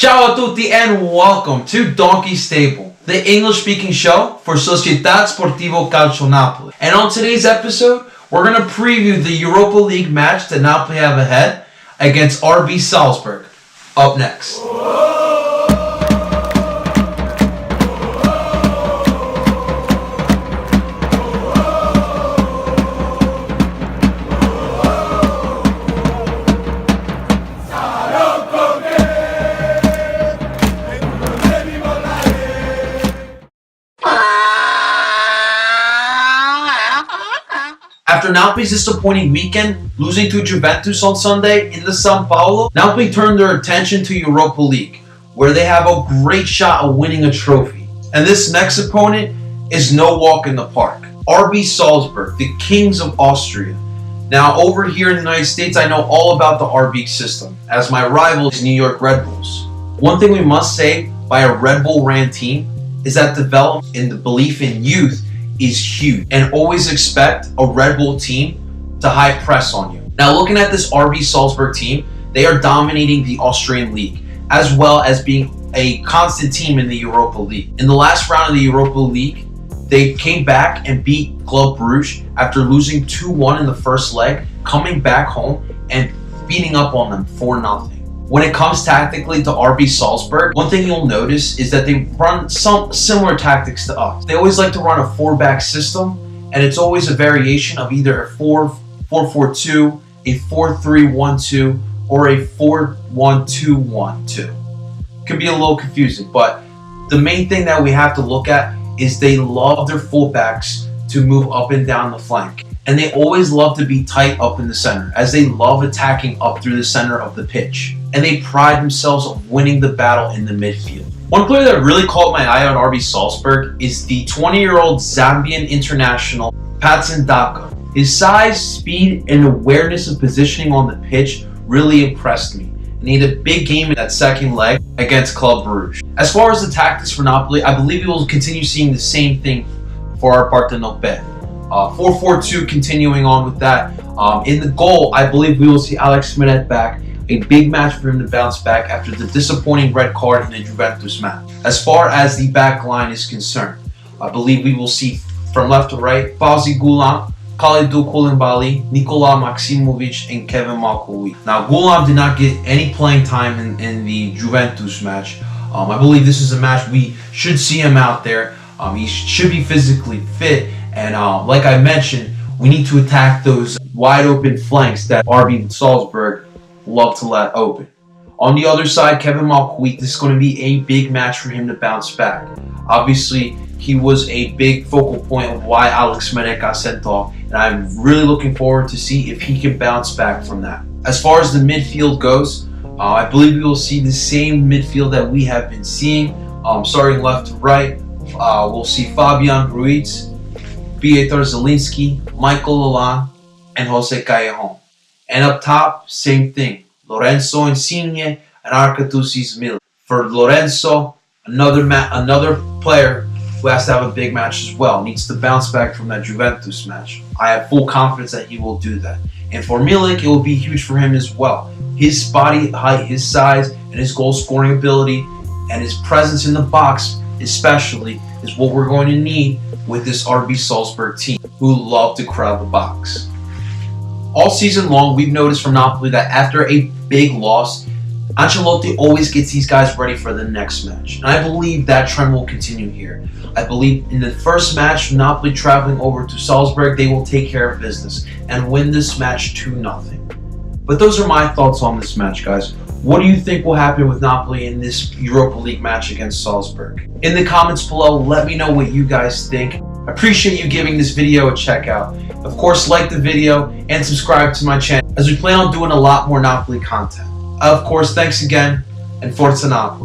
Ciao a tutti and welcome to Donkey Stable, the English-speaking show for Società Sportivo Calcio Napoli. And on today's episode, we're going to preview the Europa League match that Napoli have ahead against RB Salzburg. Up next. After Napoli's disappointing weekend, losing to Juventus on Sunday in the São Paulo, Napoli turned their attention to Europa League, where they have a great shot of winning a trophy. And this next opponent is no walk in the park. RB Salzburg, the kings of Austria. Now, over here in the United States, I know all about the RB system, as my rival is New York Red Bulls. One thing we must say by a Red Bull-ran team is that development in the belief in youth is huge, and always expect a Red Bull team to high press on you. Now, looking at this RB Salzburg team, they are dominating the Austrian league, as well as being a constant team in the Europa League. In the last round of the Europa League, they came back and beat Club Brugge after losing 2-1 in the first leg, coming back home and beating up on them 4-0. When it comes tactically to RB Salzburg, one thing you'll notice is that they run some similar tactics to us. They always like to run a 4-back system, and it's always a variation of either a 4-4-2, a 4-3-1-2, or a 4-1-2-1-2. Could be a little confusing, but the main thing that we have to look at is they love their fullbacks to move up and down the flank. And they always love to be tight up in the center, as they love attacking up through the center of the pitch. And they pride themselves on winning the battle in the midfield. One player that really caught my eye on RB Salzburg is the 20-year-old Zambian international, Patson Daka. His size, speed, and awareness of positioning on the pitch really impressed me. And he had a big game in that second leg against Club Brugge. As far as the tactics for Napoli, I believe we will continue seeing the same thing for our Partenope. 4-4-2 continuing on with that. In the goal, I believe we will see Alex Meret back. A big match for him to bounce back after the disappointing red card in the Juventus match. As far as the back line is concerned, I believe we will see from left to right, Fauzi Gulam, Kalidou Koulibaly, Nikola Maximovic, and Kevin Malkoui. Now, Gulam did not get any playing time in the Juventus match. I believe this is a match we should see him out there. He should be physically fit. And like I mentioned, we need to attack those wide open flanks that RB Salzburg love to let open. On the other side, Kevin Malkoui, this is going to be a big match for him to bounce back. Obviously, he was a big focal point of why Alex Meret got sent off, and I'm really looking forward to see if he can bounce back from that. As far as the midfield goes, I believe we will see the same midfield that we have been seeing. Starting left to right, we'll see Fabian Ruiz, Piotr Zielinski, Michael Lalane, and Jose Callejon. And up top, same thing. Lorenzo Insigne and Arkadiusz Milik. For Lorenzo, another player who has to have a big match as well. Needs to bounce back from that Juventus match. I have full confidence that he will do that. And for Milik, it will be huge for him as well. His body height, his size, and his goal scoring ability, and his presence in the box especially, is what we're going to need with this RB Salzburg team, who love to crowd the box. All season long, we've noticed from Napoli that after a big loss, Ancelotti always gets these guys ready for the next match. And I believe that trend will continue here. I believe in the first match, Napoli traveling over to Salzburg, they will take care of business and win this match 2-0. But those are my thoughts on this match, guys. What do you think will happen with Napoli in this Europa League match against Salzburg? In the comments below, let me know what you guys think. I appreciate you giving this video a check out. Of course, like the video and subscribe to my channel, as we plan on doing a lot more Napoli content. Of course, thanks again, and Forza Napoli.